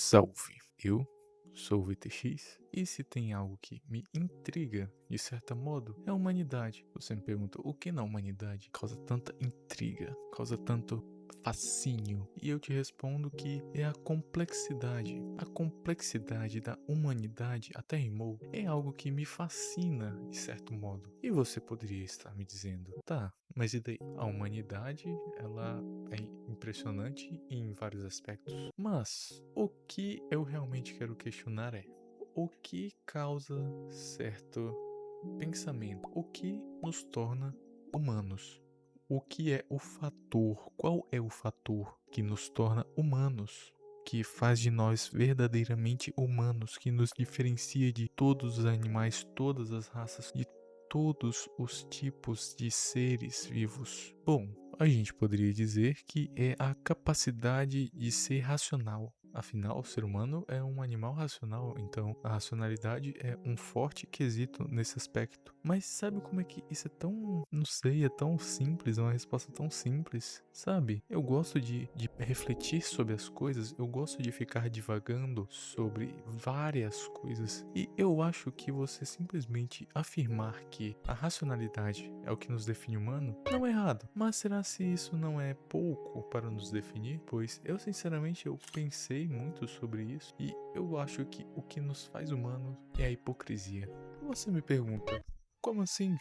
Salve! Eu sou o VTX e se tem algo que me intriga, de certo modo, é a humanidade. Você me pergunta o que na humanidade causa tanta intriga, causa tanto fascínio? E eu te respondo que é a complexidade. A complexidade da humanidade, até rimou, é algo que me fascina, de certo modo. E você poderia estar me dizendo, tá, mas e daí? A humanidade, ela é impressionante em vários aspectos. Mas o que eu realmente quero questionar é o que causa certo pensamento? O que nos torna humanos? O que é o fator? Qual é o fator que nos torna humanos? Que faz de nós verdadeiramente humanos, que nos diferencia de todos os animais, todas as raças, de todos os tipos de seres vivos? Bom, a gente poderia dizer que é a capacidade de ser racional. Afinal, o ser humano é um animal racional, então a racionalidade é um forte quesito nesse aspecto. Mas sabe como é que isso é tão, não sei, é tão simples, é uma resposta tão simples, sabe? Eu gosto de refletir sobre as coisas, eu gosto de ficar divagando sobre várias coisas. E eu acho que você simplesmente afirmar que a racionalidade é o que nos define humano não é errado. Mas será se isso não é pouco para nos definir? Pois eu sinceramente eu pensei muito sobre isso e eu acho que o que nos faz humanos é a hipocrisia. Você me pergunta, como assim?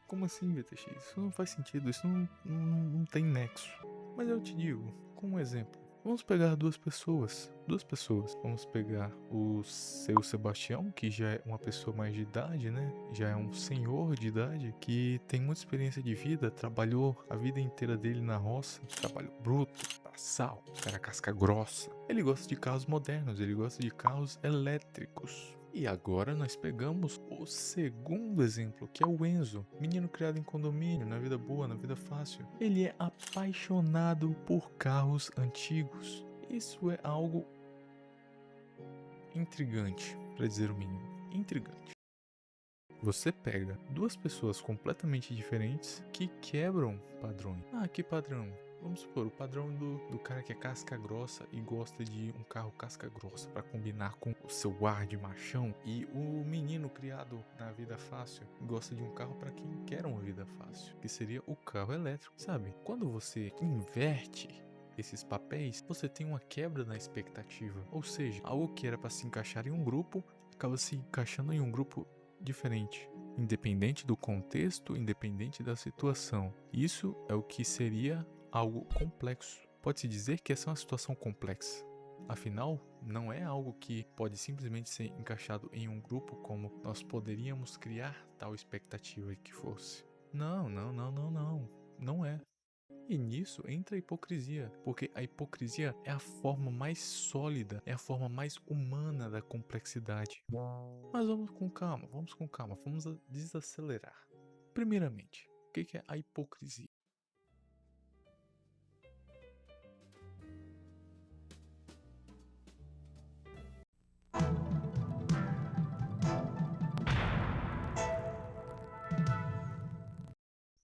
Como assim, BTX? Isso não faz sentido, isso não tem nexo. Mas eu te digo, com um exemplo. Vamos pegar duas pessoas. Duas pessoas. Vamos pegar o seu Sebastião, que já é uma pessoa mais de idade, né? Já é um senhor de idade, que tem muita experiência de vida, trabalhou a vida inteira dele na roça, trabalho bruto, braçal, cara casca grossa. Ele gosta de carros modernos, ele gosta de carros elétricos. E agora nós pegamos o segundo exemplo, que é o Enzo, menino criado em condomínio, na vida boa, na vida fácil. Ele é apaixonado por carros antigos. Isso é algo intrigante, para dizer o mínimo. Intrigante. Você pega duas pessoas completamente diferentes que quebram padrões. Ah, que padrão? Vamos supor, o padrão do cara que é casca grossa e gosta de um carro casca grossa para combinar com o seu ar de machão. E o menino criado na vida fácil gosta de um carro para quem quer uma vida fácil, que seria o carro elétrico, sabe? Quando você inverte esses papéis, você tem uma quebra na expectativa. Ou seja, algo que era para se encaixar em um grupo, acaba se encaixando em um grupo diferente, independente do contexto, independente da situação. Isso é o que seria algo complexo. Pode-se dizer que essa é uma situação complexa. Afinal, não é algo que pode simplesmente ser encaixado em um grupo como nós poderíamos criar tal expectativa que fosse. Não, não, não, não, não. Não é. E nisso entra a hipocrisia, porque a hipocrisia é a forma mais sólida, é a forma mais humana da complexidade. Mas vamos com calma, vamos desacelerar. Primeiramente, o que é a hipocrisia?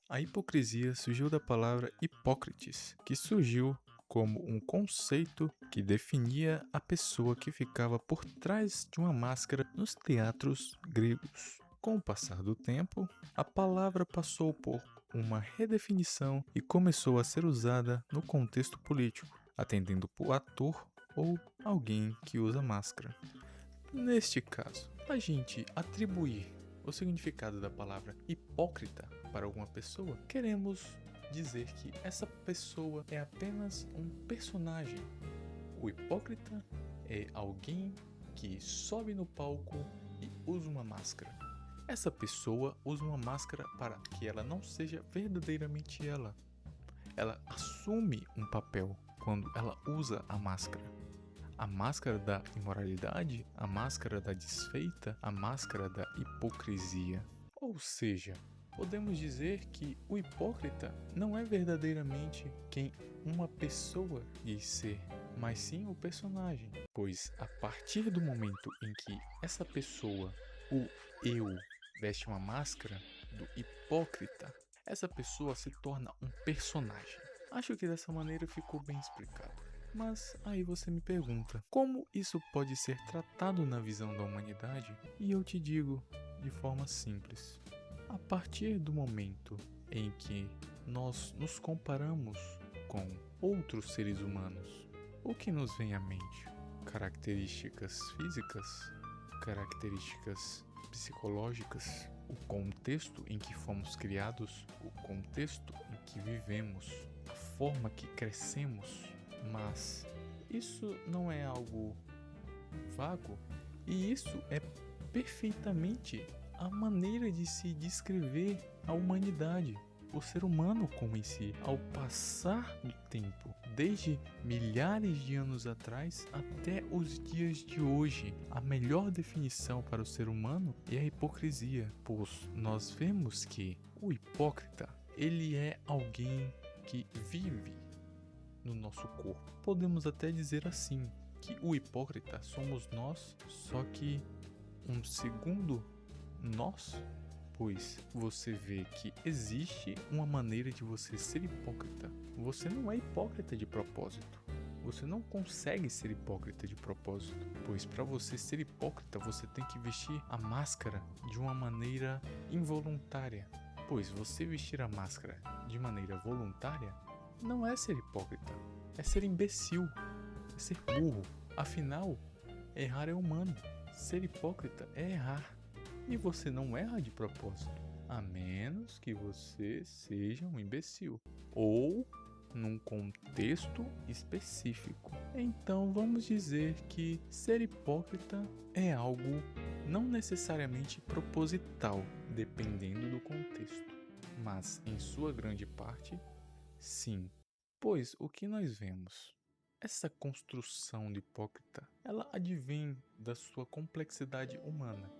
A hipocrisia surgiu da palavra Hipócrates, que surgiu como um conceito que definia a pessoa que ficava por trás de uma máscara nos teatros gregos. Com o passar do tempo, a palavra passou por uma redefinição e começou a ser usada no contexto político, atendendo por ator ou alguém que usa máscara. Neste caso, a gente atribuir o significado da palavra hipócrita para alguma pessoa, queremos dizer que essa pessoa é apenas um personagem. O hipócrita é alguém que sobe no palco e usa uma máscara. Essa pessoa usa uma máscara para que ela não seja verdadeiramente ela. Ela assume um papel quando ela usa a máscara. A máscara da imoralidade, a máscara da desfeita, a máscara da hipocrisia. Ou seja, podemos dizer que o hipócrita não é verdadeiramente quem uma pessoa diz ser, mas sim o personagem. Pois a partir do momento em que essa pessoa, o eu, veste uma máscara do hipócrita, essa pessoa se torna um personagem. Acho que dessa maneira ficou bem explicado. Mas aí você me pergunta, como isso pode ser tratado na visão da humanidade? E eu te digo de forma simples. A partir do momento em que nós nos comparamos com outros seres humanos, o que nos vem à mente? Características físicas? Características psicológicas? O contexto em que fomos criados? O contexto em que vivemos? A forma que crescemos? Mas isso não é algo vago? E isso é perfeitamente a maneira de se descrever a humanidade, o ser humano como em si. Ao passar do tempo, desde milhares de anos atrás até os dias de hoje, a melhor definição para o ser humano é a hipocrisia, pois nós vemos que o hipócrita, ele é alguém que vive no nosso corpo. Podemos até dizer assim, que o hipócrita somos nós, só que um segundo nós, pois você vê que existe uma maneira de você ser hipócrita. Você não é hipócrita de propósito. Você não consegue ser hipócrita de propósito, pois para você ser hipócrita você tem que vestir a máscara de uma maneira involuntária. Pois você vestir a máscara de maneira voluntária não é ser hipócrita, é ser imbecil, é ser burro. Afinal, errar é humano. Ser hipócrita é errar. E você não erra de propósito, a menos que você seja um imbecil ou num contexto específico. Então vamos dizer que ser hipócrita é algo não necessariamente proposital, dependendo do contexto, mas em sua grande parte, sim. Pois o que nós vemos? Essa construção de hipócrita, ela advém da sua complexidade humana.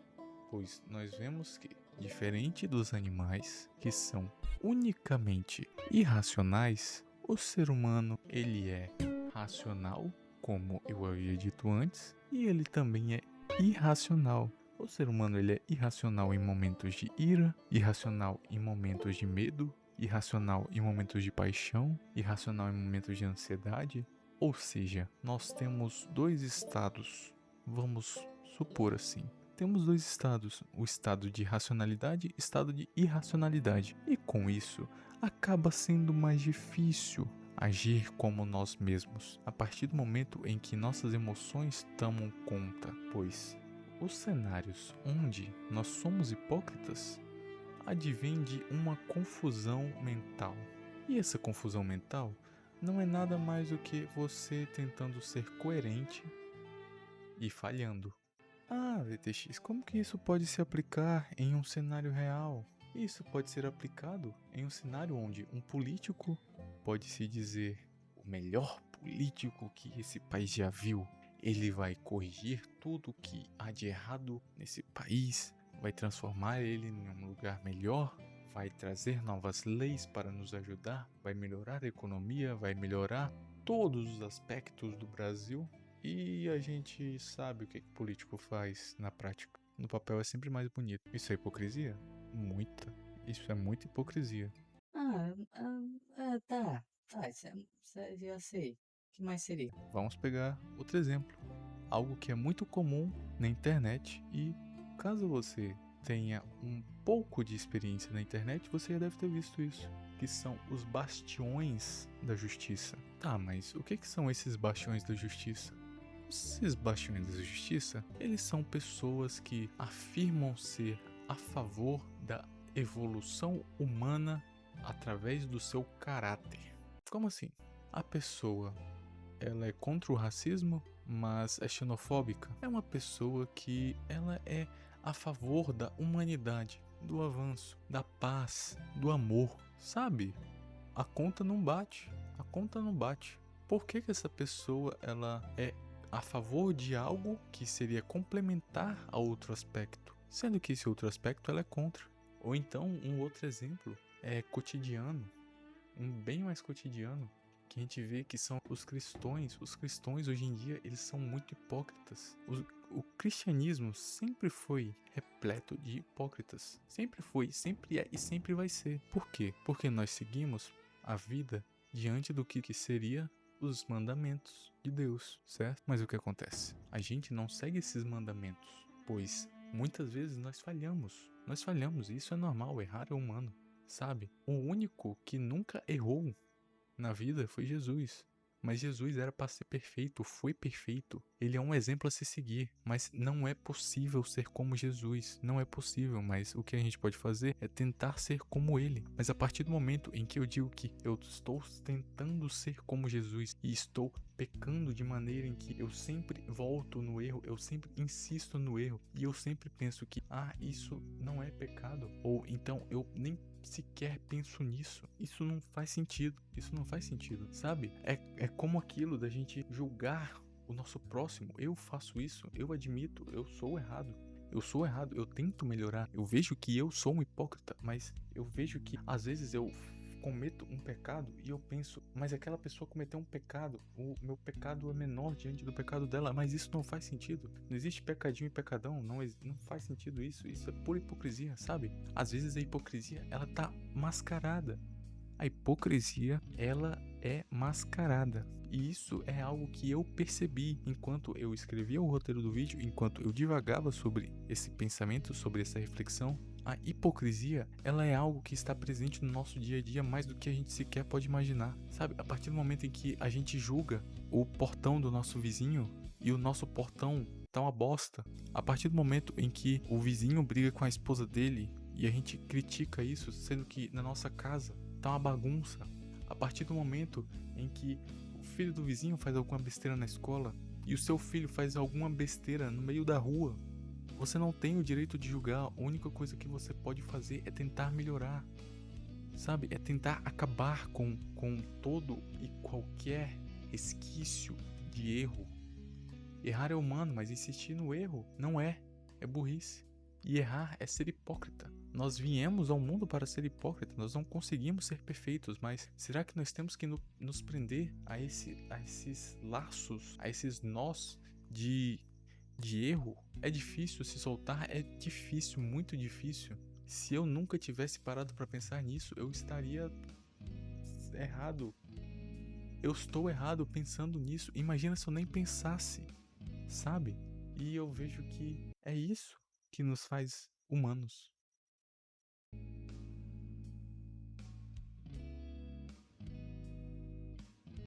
Pois nós vemos que, diferente dos animais, que são unicamente irracionais, o ser humano ele é racional, como eu havia dito antes, e ele também é irracional. O ser humano ele é irracional em momentos de ira, irracional em momentos de medo, irracional em momentos de paixão, irracional em momentos de ansiedade. Ou seja, nós temos dois estados, vamos supor assim. Temos dois estados, o estado de racionalidade e o estado de irracionalidade. E com isso, acaba sendo mais difícil agir como nós mesmos, a partir do momento em que nossas emoções tomam conta, pois os cenários onde nós somos hipócritas advém de uma confusão mental. E essa confusão mental não é nada mais do que você tentando ser coerente e falhando. Ah, VTX, como que isso pode se aplicar em um cenário real? Isso pode ser aplicado em um cenário onde um político pode se dizer o melhor político que esse país já viu. Ele vai corrigir tudo que há de errado nesse país, vai transformar ele em um lugar melhor, vai trazer novas leis para nos ajudar, vai melhorar a economia, vai melhorar todos os aspectos do Brasil. E a gente sabe o que o político faz na prática. No papel é sempre mais bonito. Isso é hipocrisia? Muita. Isso é muita hipocrisia. Tá, isso eu já sei. O que mais seria? Vamos pegar outro exemplo. Algo que é muito comum na internet e caso você tenha um pouco de experiência na internet, você já deve ter visto isso, que são os bastiões da justiça. Tá, mas o que são esses bastiões da justiça? Esses bastiões da justiça, eles são pessoas que afirmam ser a favor da evolução humana através do seu caráter. Como assim? A pessoa, ela é contra o racismo, mas é xenofóbica. É uma pessoa que ela é a favor da humanidade, do avanço, da paz, do amor. Sabe? A conta não bate. A conta não bate. Por que essa pessoa ela é a favor de algo que seria complementar a outro aspecto, sendo que esse outro aspecto ela é contra? Ou então um outro exemplo é cotidiano, um bem mais cotidiano, que a gente vê que são os cristãos. Os cristãos hoje em dia eles são muito hipócritas. O cristianismo sempre foi repleto de hipócritas. Sempre foi, sempre é e sempre vai ser. Por quê? Porque nós seguimos a vida diante do que seria os mandamentos de Deus, certo? Mas o que acontece? A gente não segue esses mandamentos, pois muitas vezes nós falhamos. Nós falhamos, e isso é normal, errar é humano, sabe? O único que nunca errou na vida foi Jesus. Mas Jesus era para ser perfeito, foi perfeito. Ele é um exemplo a se seguir, mas não é possível ser como Jesus. Não é possível, mas o que a gente pode fazer é tentar ser como ele. Mas a partir do momento em que eu digo que eu estou tentando ser como Jesus e estou pecando de maneira em que eu sempre volto no erro, eu sempre insisto no erro e eu sempre penso que, isso não é pecado, ou então eu nem sequer penso nisso. Isso não faz sentido. Isso não faz sentido, sabe? É como aquilo da gente julgar o nosso próximo. Eu faço isso, eu admito, eu sou errado. Eu sou errado, eu tento melhorar. Eu vejo que eu sou um hipócrita, mas eu vejo que às vezes eu cometo um pecado e eu penso, mas aquela pessoa cometeu um pecado, o meu pecado é menor diante do pecado dela, mas isso não faz sentido. Não existe pecadinho e pecadão, não faz sentido isso é pura hipocrisia, sabe? Às vezes a hipocrisia, ela tá mascarada. A hipocrisia, ela é mascarada. E isso é algo que eu percebi enquanto eu escrevia o roteiro do vídeo, enquanto eu divagava sobre esse pensamento, sobre essa reflexão. A hipocrisia, ela é algo que está presente no nosso dia a dia mais do que a gente sequer pode imaginar. Sabe, a partir do momento em que a gente julga o portão do nosso vizinho e o nosso portão tá uma bosta, a partir do momento em que o vizinho briga com a esposa dele e a gente critica isso, sendo que na nossa casa tá uma bagunça, a partir do momento em que o filho do vizinho faz alguma besteira na escola e o seu filho faz alguma besteira no meio da rua, você não tem o direito de julgar. A única coisa que você pode fazer é tentar melhorar, sabe? É tentar acabar com todo e qualquer resquício de erro. Errar é humano, mas insistir no erro não é. É burrice. E errar é ser hipócrita. Nós viemos ao mundo para ser hipócrita, nós não conseguimos ser perfeitos, mas será que nós temos que nos prender a esses laços, a esses nós de erro? É difícil se soltar, é difícil, muito difícil. Se eu nunca tivesse parado para pensar nisso, eu estaria errado. Eu estou errado pensando nisso. Imagina se eu nem pensasse, sabe? E eu vejo que é isso que nos faz humanos.